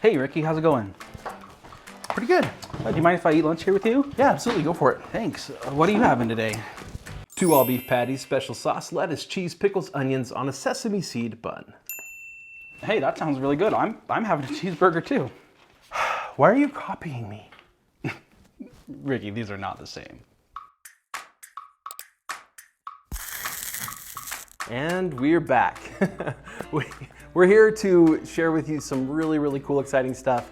Hey Ricky, how's it going? Pretty good. Do you mind if I eat lunch here with you? Yeah, absolutely. Go for it. Thanks. What are you having today? 2 all-beef patties, special sauce, lettuce, cheese, pickles, onions on a sesame seed bun. Hey, that sounds really good. I'm having a cheeseburger too. Why are you copying me? Ricky, these are not the same. And we're back. We're here to share with you some really cool, exciting stuff.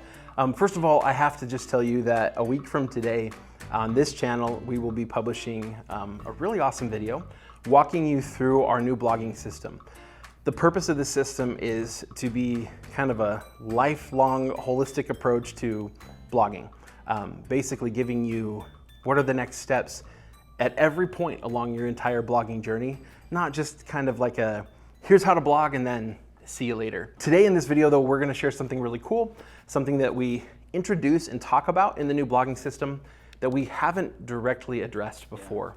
First of all, I have to just tell you that a week from today on this channel, we will be publishing a really awesome video walking you through our new blogging system. The purpose of this system is to be kind of a lifelong, holistic approach to blogging. Basically giving you what are the next steps at every point along your entire blogging journey, not just kind of like a, here's how to blog and then see you later. Today in this video though, we're gonna share something really cool, something that we introduce and talk about in the new blogging system that we haven't directly addressed before.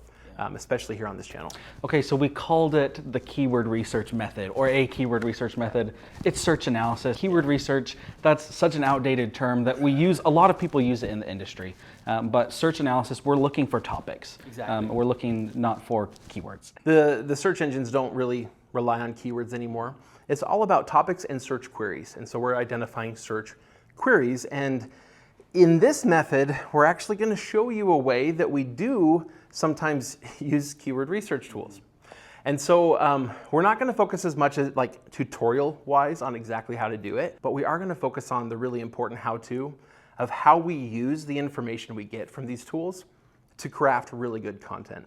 Especially here on this channel. Okay, so we called it the keyword research method or a keyword research method. It's search analysis. Keyword research, that's such an outdated term that we use, a lot of people use it in the industry. But search analysis, we're looking for topics. Exactly. We're looking not for keywords. The search engines don't really rely on keywords anymore. It's all about topics and search queries. And so we're identifying search queries. And in this method, we're actually going to show you a way that we do sometimes use keyword research tools. And so we're not going to focus as much as like tutorial wise on exactly how to do it, but we are going to focus on the really important how-to of how we use the information we get from these tools to craft really good content.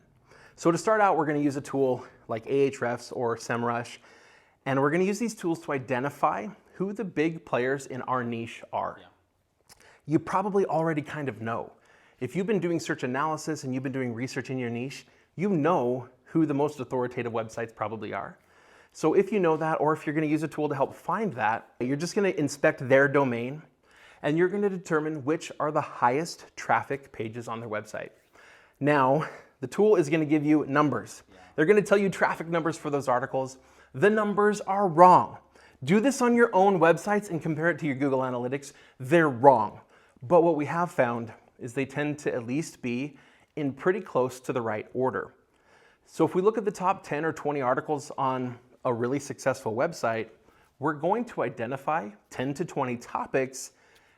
So to start out, we're going to use a tool like Ahrefs or SEMrush, and we're going to use these tools to identify who the big players in our niche are. Yeah. You probably already kind of know. If you've been doing search analysis and you've been doing research in your niche, you know who the most authoritative websites probably are. So if you know that, or if you're going to use a tool to help find that, you're just going to inspect their domain and you're going to determine which are the highest traffic pages on their website. Now, the tool is going to give you numbers. They're going to tell you traffic numbers for those articles. The numbers are wrong. Do this on your own websites and compare it to your Google Analytics. They're wrong. But what we have found is they tend to at least be in pretty close to the right order. So if we look at the top 10 or 20 articles on a really successful website, we're going to identify 10 to 20 topics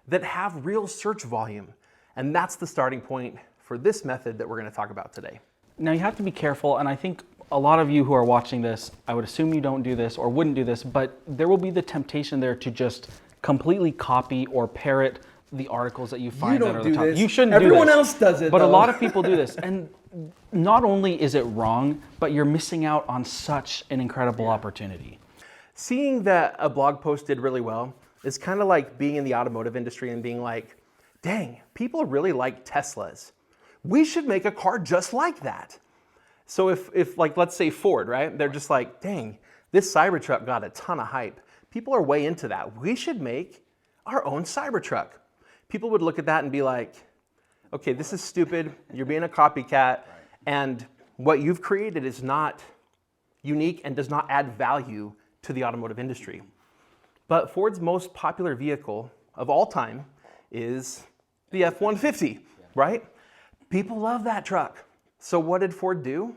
that have real search volume. And that's the starting point for this method that we're going to talk about today. Now you have to be careful, and I think a lot of you who are watching this, I would assume you don't do this or wouldn't do this, but there will be the temptation there to just completely copy or parrot the articles that you find that are the top. You shouldn't do this. Everyone else does it, but though. A lot of people do this, and not only is it wrong, but you're missing out on such an incredible opportunity. Seeing that a blog post did really well is kind of like being in the automotive industry and being like, dang, people really like Teslas. We should make a car just like that. So if like, let's say Ford, right? They're just like, dang, this Cybertruck got a ton of hype. People are way into that. We should make our own Cybertruck. People would look at that and be like, okay, this is stupid. You're being a copycat. And what you've created is not unique and does not add value to the automotive industry. But Ford's most popular vehicle of all time is the F-150, right? People love that truck. So what did Ford do?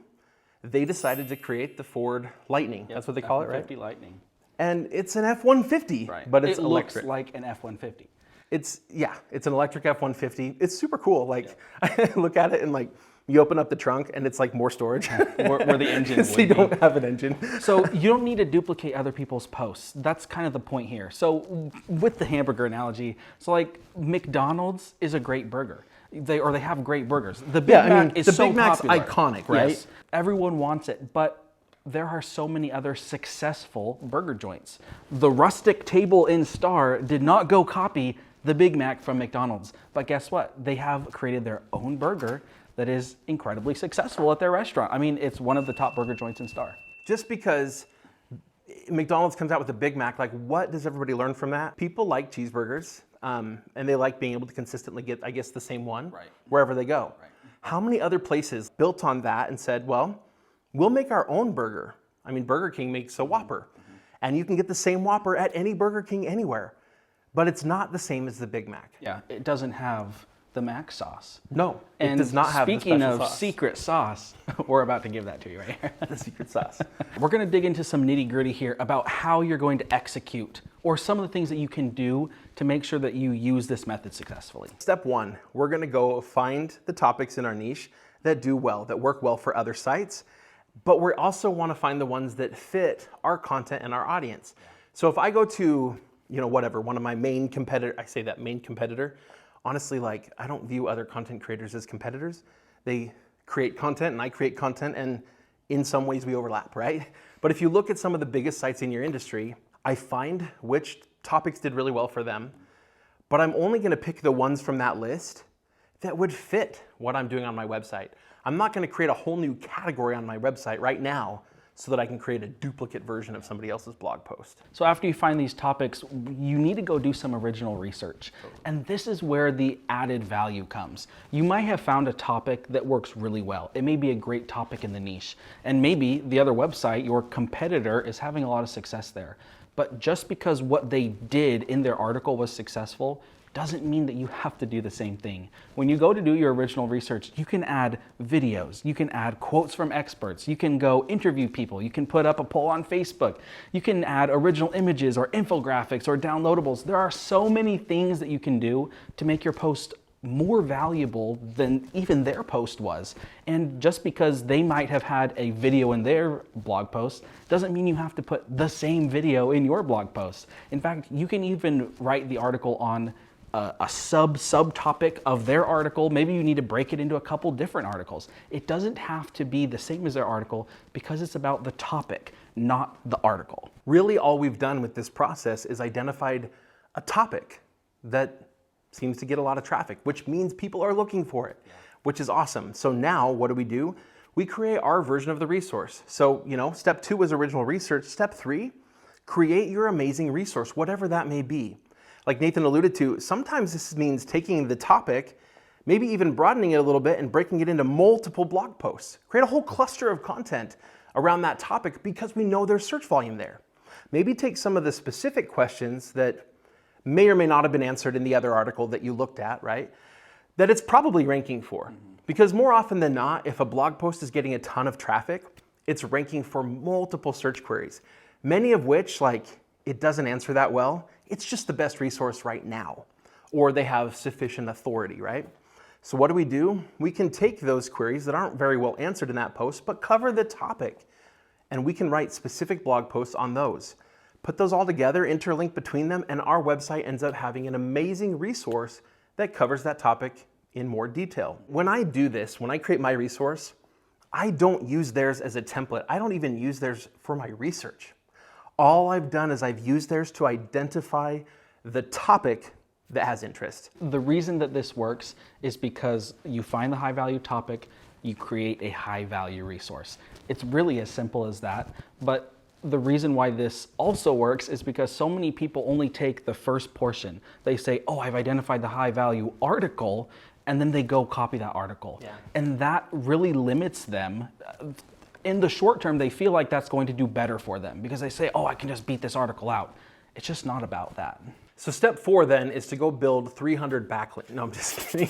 They decided to create the Ford Lightning. That's what they call it, right? F-150 Lightning. And it's an F-150, but it's electric. It looks like an F-150. It's an electric F-150. It's super cool. Like, I look at it and like, you open up the trunk and it's like more storage. Where the engine would so you don't have an engine. So you don't need to duplicate other people's posts. That's kind of the point here. So with the hamburger analogy, so like McDonald's is a great burger. They have great burgers. The Big Mac is so popular. Iconic, right? Yes, everyone wants it, but there are so many other successful burger joints. The rustic table in Star did not go copy the Big Mac from McDonald's, but guess what? They have created their own burger that is incredibly successful at their restaurant. I mean, it's one of the top burger joints in Star. Just because McDonald's comes out with a Big Mac, like what does everybody learn from that? People like cheeseburgers, and they like being able to consistently get, I guess, the same one wherever they go. Right. How many other places built on that and said, well, we'll make our own burger? I mean, Burger King makes a Whopper, and you can get the same Whopper at any Burger King anywhere. but it's not the same as the Big Mac. Yeah, it doesn't have the Mac sauce. No, it And does not have the speaking special of sauce. secret sauce, we're about to give that to you right here. The secret sauce. We're going to dig into some nitty gritty here about how you're going to execute, or some of the things that you can do to make sure that you use this method successfully. Step one, we're gonna go find the topics in our niche that do well, that work well for other sites, but we also wanna find the ones that fit our content and our audience. So if I go to, whatever, one of my main competitor, I say that main competitor, honestly, like, I don't view other content creators as competitors. They create content and I create content, and in some ways we overlap, right? But if you look at some of the biggest sites in your industry, I find which topics did really well for them, but I'm only gonna pick the ones from that list that would fit what I'm doing on my website. I'm not gonna create a whole new category on my website right now so that I can create a duplicate version of somebody else's blog post. So after you find these topics, you need to go do some original research. And this is where the added value comes. You might have found a topic that works really well. It may be a great topic in the niche. And maybe the other website, your competitor, is having a lot of success there. But just because what they did in their article was successful doesn't mean that you have to do the same thing. When you go to do your original research, you can add videos, you can add quotes from experts, you can go interview people, you can put up a poll on Facebook, you can add original images or infographics or downloadables. There are so many things that you can do to make your post more valuable than even their post was. And just because they might have had a video in their blog post doesn't mean you have to put the same video in your blog post. In fact, you can even write the article on a subtopic of their article. Maybe you need to break it into a couple different articles. It doesn't have to be the same as their article because it's about the topic, not the article. Really, all we've done with this process is identified a topic that seems to get a lot of traffic, which means people are looking for it, which is awesome. So now what do? We create our version of the resource. So, step 2 was original research. Step 3, create your amazing resource, whatever that may be. Like Nathan alluded to, sometimes this means taking the topic, maybe even broadening it a little bit and breaking it into multiple blog posts. Create a whole cluster of content around that topic because we know there's search volume there. Maybe take some of the specific questions that may or may not have been answered in the other article that you looked at, right? That it's probably ranking for. Because more often than not, if a blog post is getting a ton of traffic, it's ranking for multiple search queries, many of which, it doesn't answer that well. It's just the best resource right now, or they have sufficient authority, right? So what do? We can take those queries that aren't very well answered in that post, but cover the topic, and we can write specific blog posts on those. Put those all together, interlink between them, and our website ends up having an amazing resource that covers that topic in more detail. When I do this, when I create my resource, I don't use theirs as a template. I don't even use theirs for my research. All I've done is I've used theirs to identify the topic that has interest. The reason that this works is because you find the high value topic, you create a high value resource. It's really as simple as that, but the reason why this also works is because so many people only take the first portion. They say, oh, I've identified the high value article, and then they go copy that article. Yeah. And that really limits them. In the short term, they feel like that's going to do better for them because they say, oh, I can just beat this article out. It's just not about that. So step 4 then is to go build 300 backlinks. No, I'm just kidding.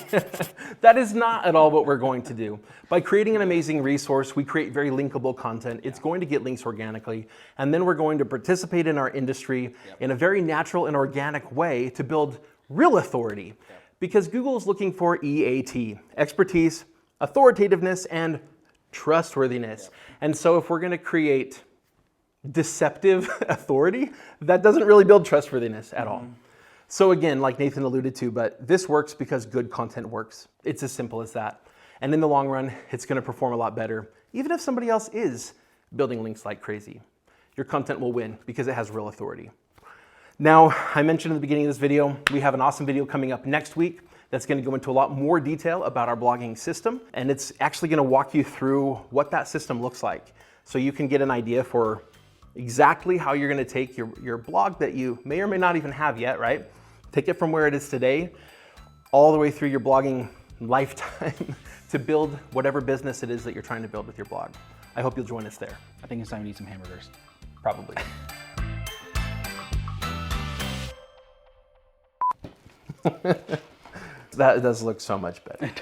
That is not at all what we're going to do. By creating an amazing resource, we create very linkable content. It's going to get links organically. And then we're going to participate in our industry in a very natural and organic way to build real authority. Because Google is looking for EAT, expertise, authoritativeness, and trustworthiness. And so if we're going to create deceptive authority, that doesn't really build trustworthiness at all. So again, like Nathan alluded to, but this works because good content works. It's as simple as that. And in the long run, it's going to perform a lot better. Even if somebody else is building links like crazy, your content will win because it has real authority. Now, I mentioned in the beginning of this video, we have an awesome video coming up next week that's going to go into a lot more detail about our blogging system. And it's actually going to walk you through what that system looks like. So you can get an idea for exactly how you're going to take your blog that you may or may not even have yet, right? Take it from where it is today, all the way through your blogging lifetime to build whatever business it is that you're trying to build with your blog. I hope you'll join us there. I think it's time to eat some hamburgers. Probably. That does look so much better.